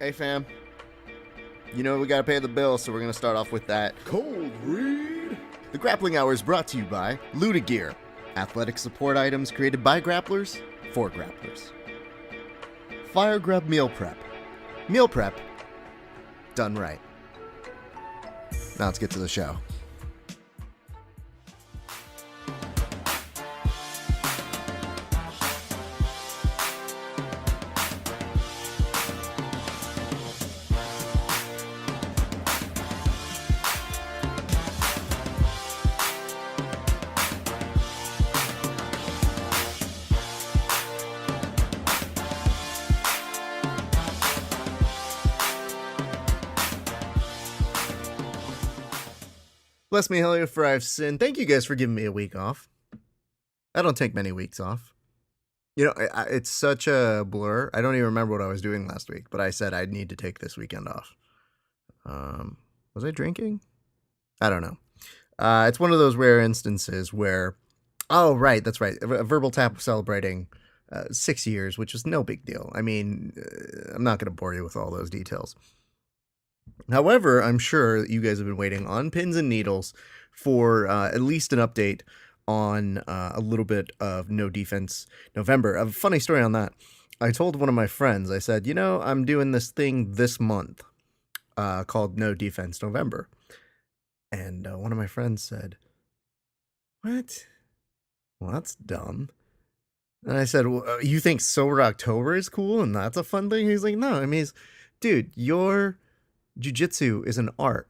Hey fam, you know we gotta pay the bill, so we're gonna start off with that. Cold read. The Grappling Hour is brought to you by Luda Gear, athletic support items created by grapplers for grapplers. Fire Grub Meal Prep done right. Now let's get to the show. Bless me, Helio, for I've sinned. Thank you guys for giving me a week off. I don't take many weeks off. You know, it's such a blur. I don't even remember what I was doing last week, but I said I'd need to take this weekend off. Was I drinking? I don't know. It's one of those rare instances where, oh, right, that's right. A Verbal Tap was celebrating 6 years, which is no big deal. I mean, I'm not going to bore you with all those details. However, I'm sure that you guys have been waiting on pins and needles for at least an update on a little bit of No Defense November. A funny story on that. I told one of my friends, I said, you know, I'm doing this thing this month called No Defense November. And one of my friends said, what? Well, that's dumb. And I said, well, you think Sober October is cool and that's a fun thing? He's like, no, I mean, dude, your jiu-jitsu is an art.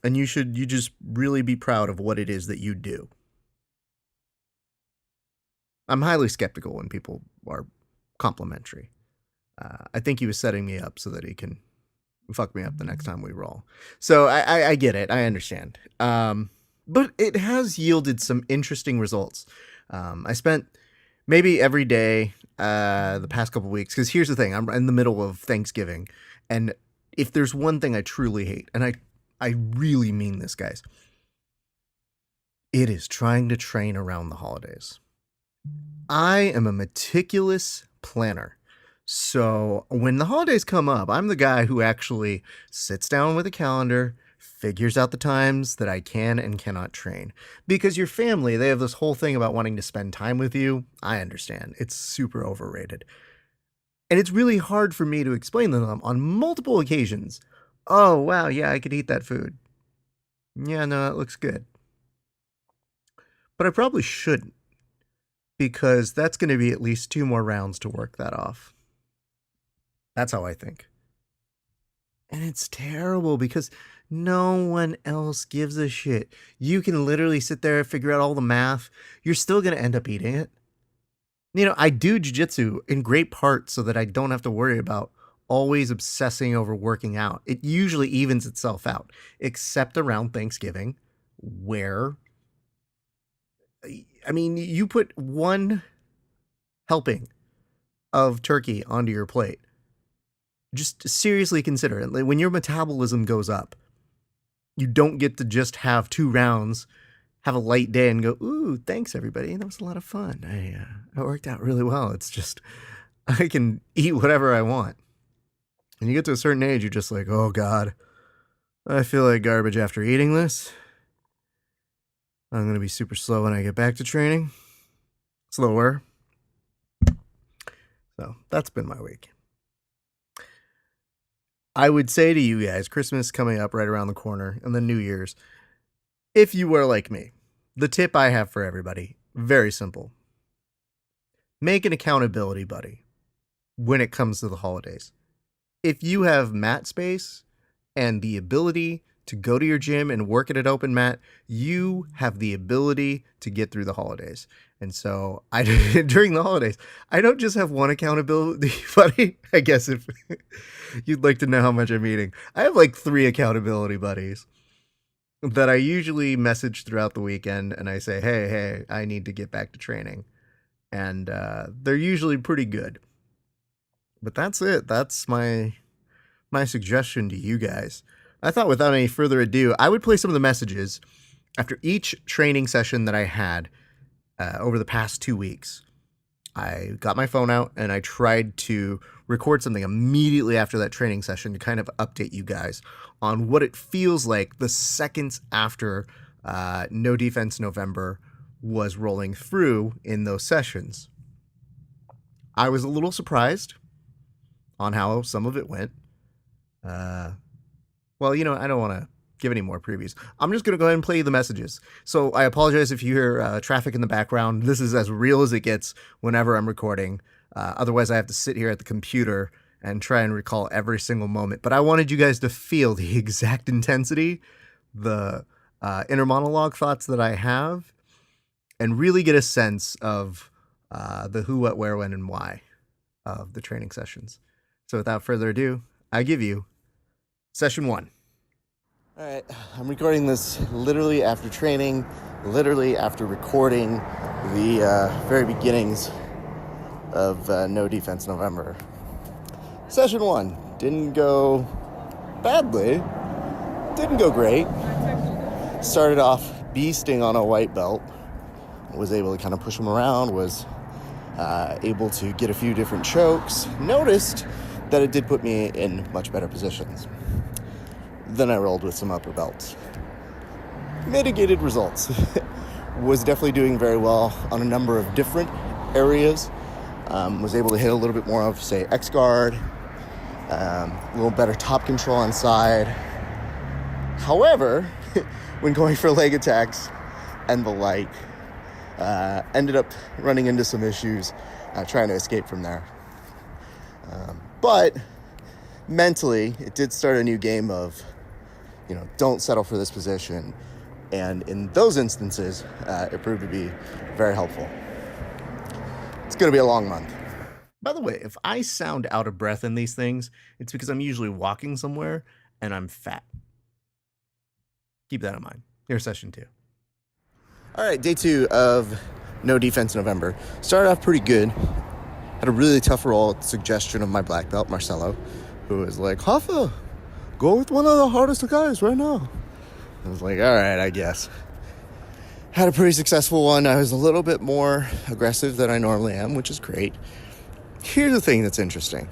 And you just really be proud of what it is that you do. I'm highly skeptical when people are complimentary. I think he was setting me up so that he can fuck me up the next time we roll. So I get it. I understand. But it has yielded some interesting results. I spent maybe every day the past couple weeks, because here's the thing. I'm in the middle of Thanksgiving, and if there's one thing I truly hate, and I really mean this, guys, it is trying to train around the holidays. I am a meticulous planner. So when the holidays come up, I'm the guy who actually sits down with a calendar, figures out the times that I can and cannot train. Because your family, they have this whole thing about wanting to spend time with you. I understand. It's super overrated. And it's really hard for me to explain to them on multiple occasions. Oh, wow, yeah, I could eat that food. Yeah, no, that looks good. But I probably shouldn't, because that's going to be at least 2 more rounds to work that off. That's how I think. And it's terrible because no one else gives a shit. You can literally sit there and figure out all the math. You're still going to end up eating it. You know, I do jiu-jitsu in great part so that I don't have to worry about always obsessing over working out. It usually evens itself out, except around Thanksgiving, where, I mean, you put one helping of turkey onto your plate. Just seriously consider it. Like, when your metabolism goes up, you don't get to just have 2 rounds, have a light day, and go, ooh, thanks, everybody. That was a lot of fun. I worked out really well. It's just, I can eat whatever I want. And you get to a certain age, you're just like, oh, God, I feel like garbage after eating this. I'm going to be super slow when I get back to training. Slower. So that's been my week. I would say to you guys, Christmas coming up right around the corner, and then New Year's, if you were like me, the tip I have for everybody, very simple. Make an accountability buddy when it comes to the holidays. If you have mat space and the ability to go to your gym and work at an open mat, you have the ability to get through the holidays. And so during the holidays, I don't just have one accountability buddy. I guess if you'd like to know how much I'm eating, I have like 3 accountability buddies that I usually message throughout the weekend, and I say, hey, I need to get back to training. And they're usually pretty good. But that's it. That's my suggestion to you guys. I thought without any further ado, I would play some of the messages after each training session that I had over the past 2 weeks. I got my phone out and I tried to record something immediately after that training session to kind of update you guys on what it feels like the seconds after No Defense November was rolling through in those sessions. I was a little surprised on how some of it went. Well, you know, I don't want to give any more previews. I'm just going to go ahead and play you the messages. So I apologize if you hear traffic in the background. This is as real as it gets whenever I'm recording. Otherwise, I have to sit here at the computer and try and recall every single moment. But I wanted you guys to feel the exact intensity, the inner monologue thoughts that I have, and really get a sense of the who, what, where, when, and why of the training sessions. So without further ado, I give you Session 1. All right, I'm recording this literally after training, literally after recording the very beginnings of No Defense November. Session 1 didn't go badly, didn't go great. Started off beasting on a white belt, was able to kind of push him around, was able to get a few different chokes. Noticed that it did put me in much better positions. Then I rolled with some upper belts. Mitigated results. Was definitely doing very well on a number of different areas. Was able to hit a little bit more of, say, X-guard. A little better top control on side. However, when going for leg attacks and the like, ended up running into some issues trying to escape from there. But mentally, it did start a new game of, you know, don't settle for this position. And in those instances, it proved to be very helpful. It's going to be a long month. By the way, if I sound out of breath in these things, it's because I'm usually walking somewhere and I'm fat. Keep that in mind. Here's Session 2. All right, day 2 of No Defense November. Started off pretty good. Had a really tough roll at the suggestion of my black belt, Marcelo, who was like, Hoffa, go with one of the hardest guys right now. I was like, all right, I guess. Had a pretty successful one. I was a little bit more aggressive than I normally am, which is great. Here's the thing that's interesting.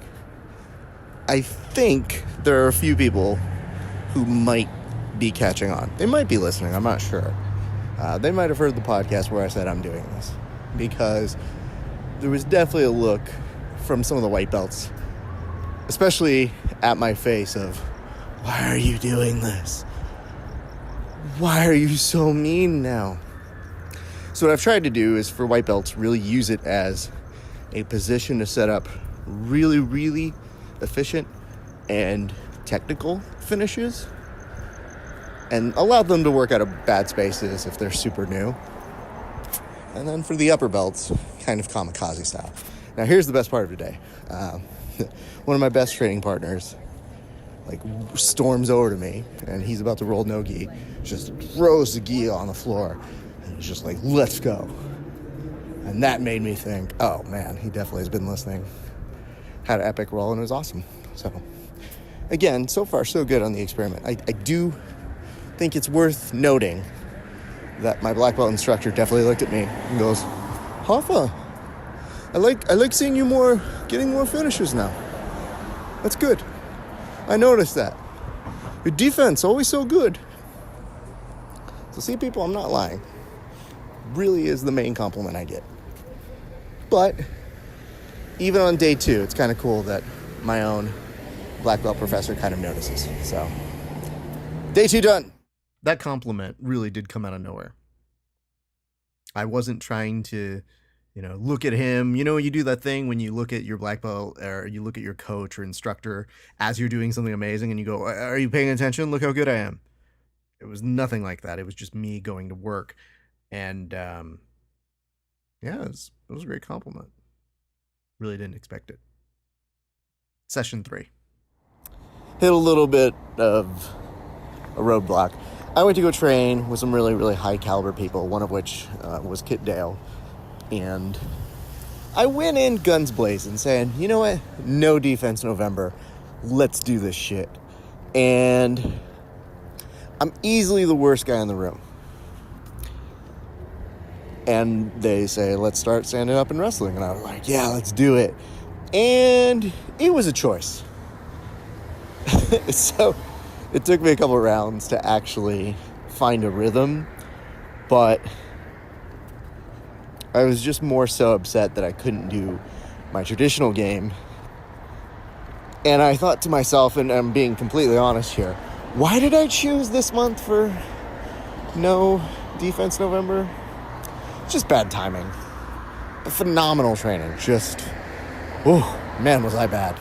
I think there are a few people who might be catching on. They might be listening, I'm not sure. They might have heard the podcast where I said I'm doing this, because there was definitely a look from some of the white belts, especially at my face, of, why are you doing this? Why are you so mean now? So what I've tried to do is, for white belts, really use it as a position to set up really, really efficient and technical finishes, and allow them to work out of bad spaces if they're super new. And then for the upper belts, kind of kamikaze style. Now here's the best part of today. One of my best training partners storms over to me, and he's about to roll no gi, just throws the gi on the floor, and he's just like, let's go. And that made me think, oh man, he definitely has been listening. Had an epic roll, and it was awesome. So again, so far so good on the experiment. I do think it's worth noting that my black belt instructor definitely looked at me and goes, Hoffa, I like seeing you getting more finishes now. That's good. I noticed that. Your defense, always so good. So see, people, I'm not lying. Really is the main compliment I get. But even on day 2, it's kind of cool that my own black belt professor kind of notices. So day 2 done. That compliment really did come out of nowhere. I wasn't trying to, look at him. You do that thing when you look at your black belt, or you look at your coach or instructor as you're doing something amazing, and you go, are you paying attention? Look how good I am. It was nothing like that. It was just me going to work. And it was a great compliment. Really didn't expect it. Session 3. Hit a little bit of a roadblock. I went to go train with some really, really high caliber people, one of which was Kit Dale. And I went in guns blazing saying, you know what? No Defense November. Let's do this shit. And I'm easily the worst guy in the room. And they say, let's start standing up and wrestling. And I was like, yeah, let's do it. And it was a choice. So it took me a couple rounds to actually find a rhythm, but I was just more so upset that I couldn't do my traditional game. And I thought to myself, and I'm being completely honest here, why did I choose this month for No Defense November? It's just bad timing. Phenomenal training. Just, oh, man, was I bad.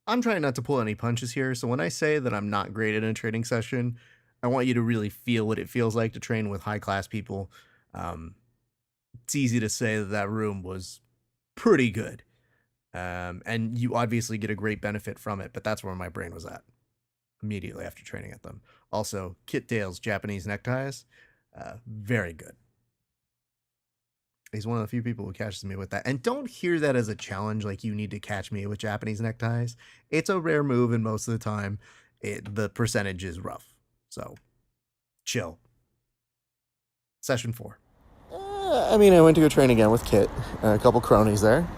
I'm trying not to pull any punches here, so when I say that I'm not great at a training session, I want you to really feel what it feels like to train with high-class people. It's easy to say that room was pretty good, and you obviously get a great benefit from it, but that's where my brain was at immediately after training at them. Also, Kit Dale's Japanese neckties, very good. He's one of the few people who catches me with that. And don't hear that as a challenge, like you need to catch me with Japanese neckties. It's a rare move, and most of the time, the percentage is rough. So, chill. Session 4. I went to go train again with Kit and a couple cronies there.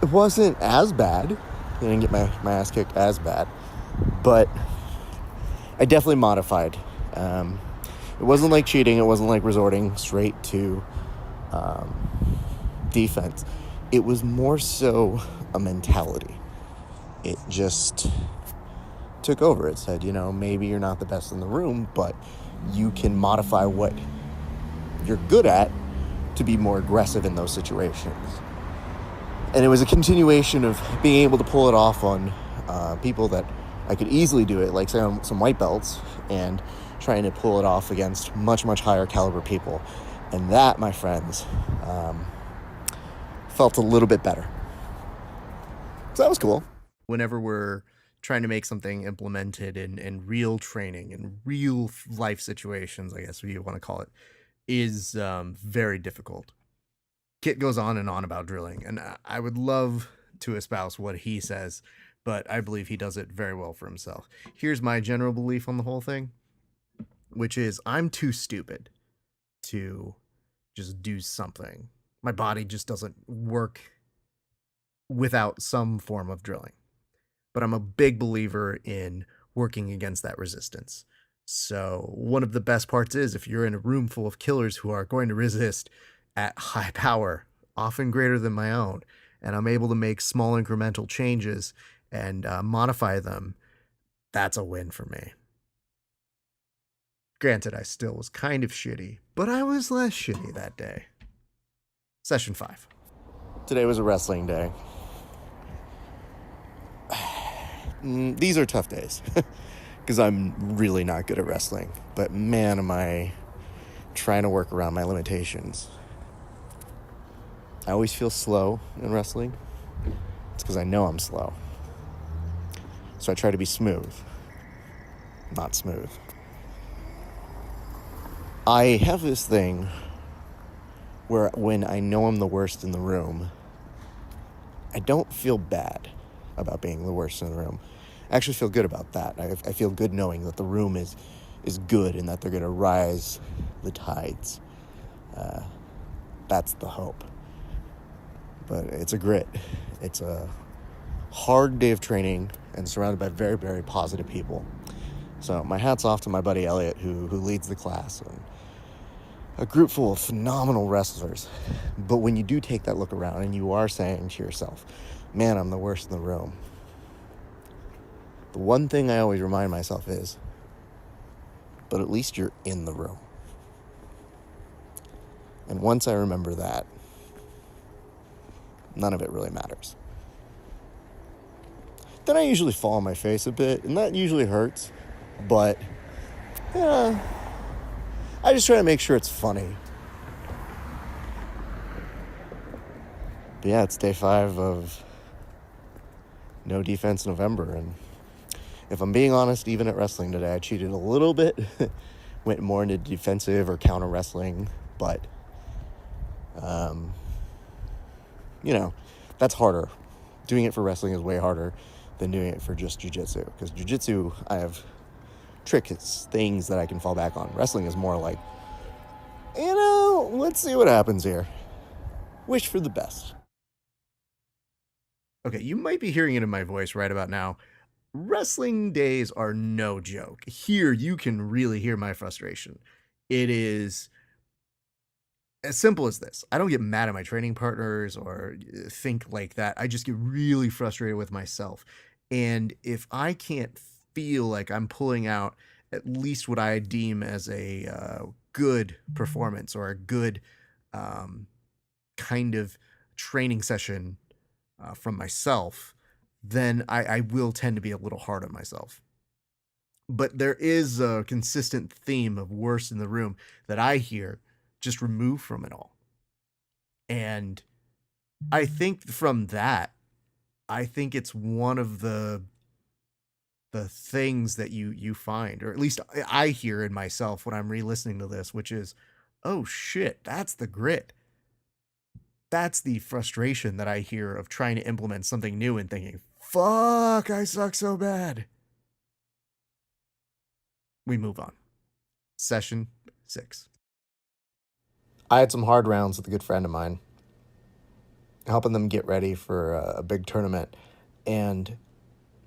It wasn't as bad. I didn't get my ass kicked as bad. But I definitely modified. It wasn't like cheating. It wasn't like resorting straight to defense. It was more so a mentality. It just took over. It said, maybe you're not the best in the room, but you can modify what you're good at to be more aggressive in those situations. And it was a continuation of being able to pull it off on people that I could easily do it, like say on some white belts, and trying to pull it off against much, much higher caliber people. And that, my friends, felt a little bit better. So that was cool. Whenever we're trying to make something implemented in real training, in real life situations, I guess what you want to call it, is very difficult. Kit goes on and on about drilling, and I would love to espouse what he says, but I believe he does it very well for himself. Here's my general belief on the whole thing, which is I'm too stupid to just do something. My body just doesn't work without some form of drilling. But I'm a big believer in working against that resistance. So one of the best parts is if you're in a room full of killers who are going to resist at high power, often greater than my own, and I'm able to make small incremental changes and modify them, that's a win for me. Granted, I still was kind of shitty, but I was less shitty that day. Session 5. Today was a wrestling day. These are tough days because I'm really not good at wrestling. But man, am I trying to work around my limitations. I always feel slow in wrestling. It's because I know I'm slow. So I try to be smooth. Not smooth. I have this thing where when I know I'm the worst in the room, I don't feel bad about being the worst in the room. I actually feel good about that. I feel good knowing that the room is good and that they're going to rise the tides. That's the hope. But it's a grit. It's a hard day of training and surrounded by very, very positive people. So my hat's off to my buddy Elliot, who leads the class. And a group full of phenomenal wrestlers. But when you do take that look around and you are saying to yourself, man, I'm the worst in the room, the one thing I always remind myself is, but at least you're in the room. And once I remember that, none of it really matters. Then I usually fall on my face a bit, and that usually hurts. But, yeah, I just try to make sure it's funny. But yeah, it's day 5 of No Defense November, and if I'm being honest, even at wrestling today, I cheated a little bit. Went more into defensive or counter wrestling, but, that's harder. Doing it for wrestling is way harder than doing it for just jiu-jitsu, because jiu-jitsu, I have tricks, things that I can fall back on. Wrestling is more like Let's see what happens here. Wish for the best. Okay, you might be hearing it in my voice right about now. Wrestling days are no joke. Here, you can really hear my frustration. It is as simple as this. I don't get mad at my training partners or think like that. I just get really frustrated with myself. And if I can't feel like I'm pulling out at least what I deem as a good performance or a good um, kind of training session from myself, then I will tend to be a little hard on myself. But there is a consistent theme of worst in the room that I hear just removed from it all. And I think from that, I think it's one of the things that you find, or at least I hear in myself when I'm re-listening to this, which is, oh shit, that's the grit. That's the frustration that I hear of trying to implement something new and thinking, fuck, I suck so bad. We move on. Session 6. I had some hard rounds with a good friend of mine, helping them get ready for a big tournament, and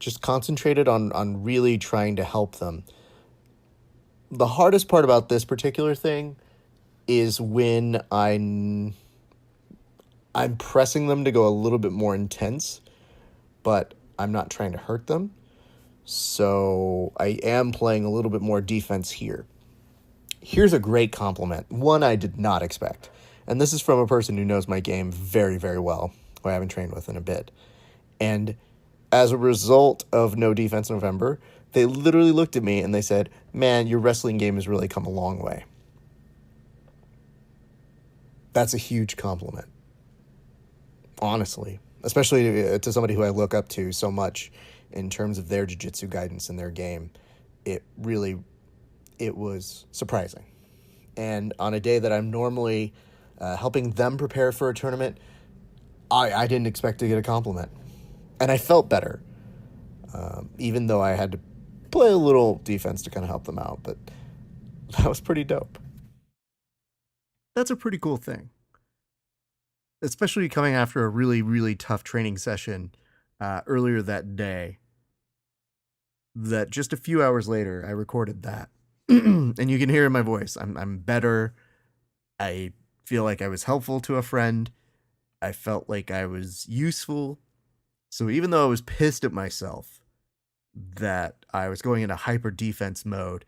just concentrated on really trying to help them. The hardest part about this particular thing is when I'm pressing them to go a little bit more intense, but I'm not trying to hurt them. So I am playing a little bit more defense here. Here's a great compliment, one I did not expect. And this is from a person who knows my game very, very well, who I haven't trained with in a bit. And as a result of No Defense November, they literally looked at me and they said, man, your wrestling game has really come a long way. That's a huge compliment. Honestly, especially to somebody who I look up to so much in terms of their jiu-jitsu guidance and their game. It was surprising. And on a day that I'm normally helping them prepare for a tournament, I didn't expect to get a compliment. And I felt better, even though I had to play a little defense to kind of help them out. But that was pretty dope. That's a pretty cool thing. Especially coming after a really, really tough training session earlier that day. That just a few hours later, I recorded that. And you can hear in my voice, I'm better. I feel like I was helpful to a friend. I felt like I was useful. So even though I was pissed at myself that I was going into hyper defense mode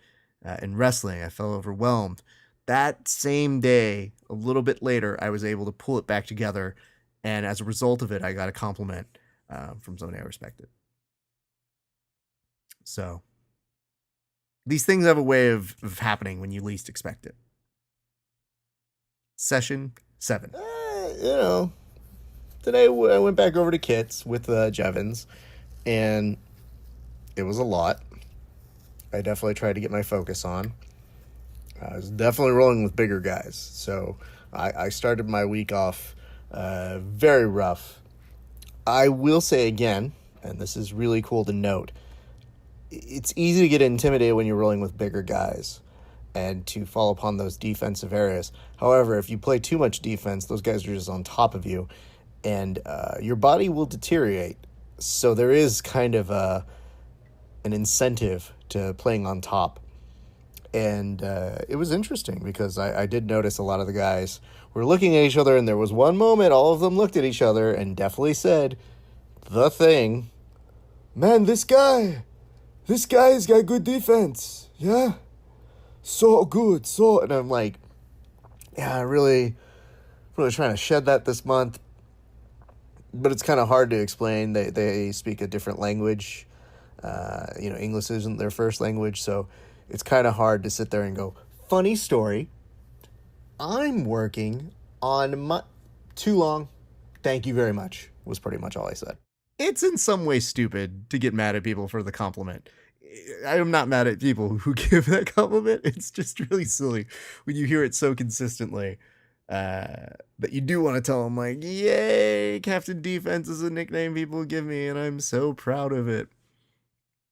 in wrestling, I felt overwhelmed. That same day, a little bit later, I was able to pull it back together. And as a result of it, I got a compliment from somebody I respected. So these things have a way of happening when you least expect it. Session 7. Today I went back over to Kits with Jevons, and it was a lot. I definitely tried to get my focus on. I was definitely rolling with bigger guys, so I started my week off very rough. I will say again, and this is really cool to note, it's easy to get intimidated when you're rolling with bigger guys and to fall upon those defensive areas. However, if you play too much defense, those guys are just on top of you, and your body will deteriorate. So there is kind of an incentive to playing on top. And it was interesting because I did notice a lot of the guys were looking at each other, and there was one moment all of them looked at each other and definitely said the thing, man, this guy's got good defense. Yeah. So good. And I'm like, yeah, really trying to shed that this month. But it's kind of hard to explain. They speak a different language. English isn't their first language, so it's kind of hard to sit there and go, funny story, I'm working on my... Too long. Thank you very much, was pretty much all I said. It's in some way stupid to get mad at people for the compliment. I am not mad at people who give that compliment. It's just really silly when you hear it so consistently that you do want to tell them, like, yay, Captain Defense is a nickname people give me, and I'm so proud of it.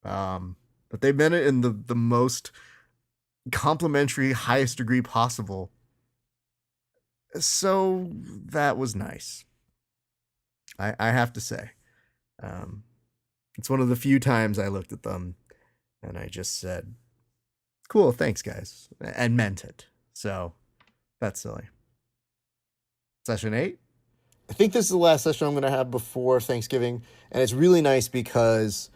But they meant it in the most complimentary, highest degree possible. So that was nice. I have to say. It's one of the few times I looked at them and I just said, cool, thanks, guys, and meant it. So that's silly. Session 8? I think this is the last session I'm going to have before Thanksgiving, and it's really nice because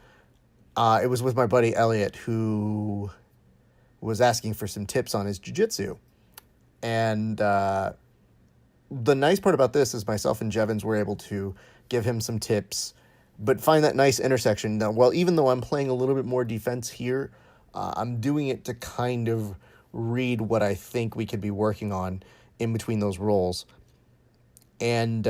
it was with my buddy Elliot, who was asking for some tips on his jiu-jitsu. And the nice part about this is myself and Jevons were able to give him some tips, but find that nice intersection. Now, well, even though I'm playing a little bit more defense here, I'm doing it to kind of read what I think we could be working on in between those roles. And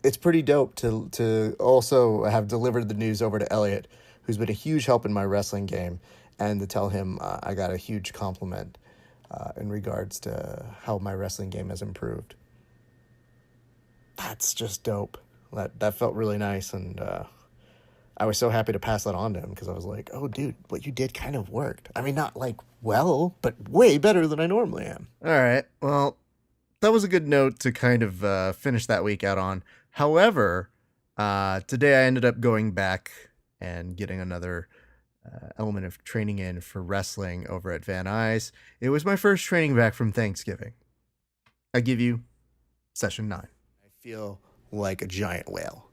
it's pretty dope to also have delivered the news over to Elliot, who's been a huge help in my wrestling game, and to tell him I got a huge compliment in regards to how my wrestling game has improved. That's just dope. That felt really nice, and I was so happy to pass that on to him, because I was like, oh, dude, what you did kind of worked. I mean, not like well, but way better than I normally am. All right. Well, that was a good note to kind of finish that week out on. However, today I ended up going back and getting another element of training in for wrestling over at Van Nuys. It was my first training back from Thanksgiving. I give you session 9. I feel like a giant whale.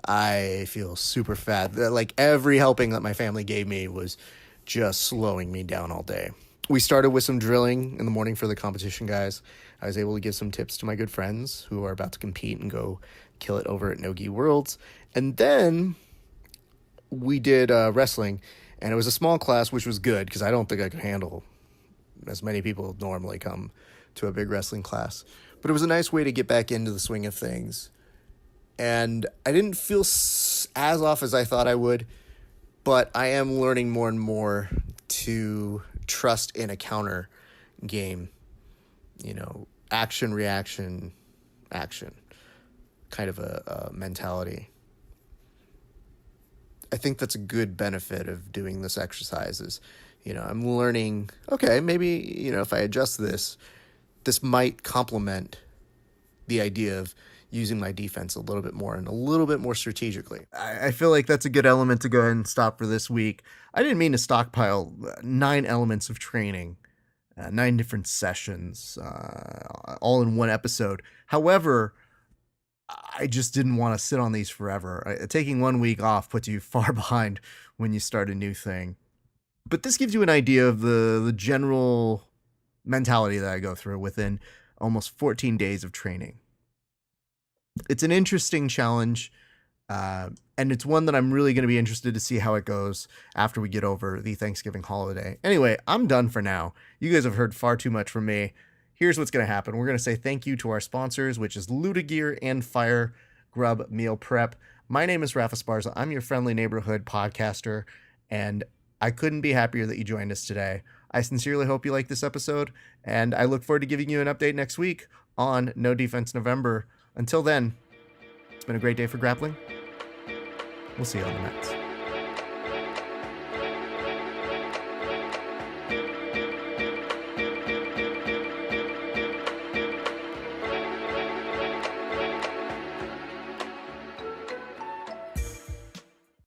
I feel super fat. Like every helping that my family gave me was just slowing me down all day. We started with some drilling in the morning for the competition guys. I was able to give some tips to my good friends who are about to compete and go kill it over at No-Gi Worlds. And then we did wrestling, and it was a small class, which was good because I don't think I could handle as many people normally come to a big wrestling class. But it was a nice way to get back into the swing of things. And I didn't feel as off as I thought I would, but I am learning more and more to trust in a counter game. You know, action, reaction, action, kind of a mentality. I think that's a good benefit of doing this exercise is, you know, I'm learning, okay, maybe, you know, if I adjust this might complement the idea of using my defense a little bit more and a little bit more strategically. I feel like that's a good element to go ahead and stop for this week. I didn't mean to stockpile 9 elements of training, 9 different sessions, all in one episode. However, I just didn't want to sit on these forever. Taking 1 week off puts you far behind when you start a new thing. But this gives you an idea of the general mentality that I go through within almost 14 days of training. It's an interesting challenge, and it's one that I'm really going to be interested to see how it goes after we get over the Thanksgiving holiday. Anyway, I'm done for now. You guys have heard far too much from me. Here's what's going to happen. We're going to say thank you to our sponsors, which is Luda Gear and Fire Grub Meal Prep. My name is Rafa Sparza. I'm your friendly neighborhood podcaster, and I couldn't be happier that you joined us today. I sincerely hope you like this episode, and I look forward to giving you an update next week on No Defense November. Until then, it's been a great day for grappling. We'll see you on the mats.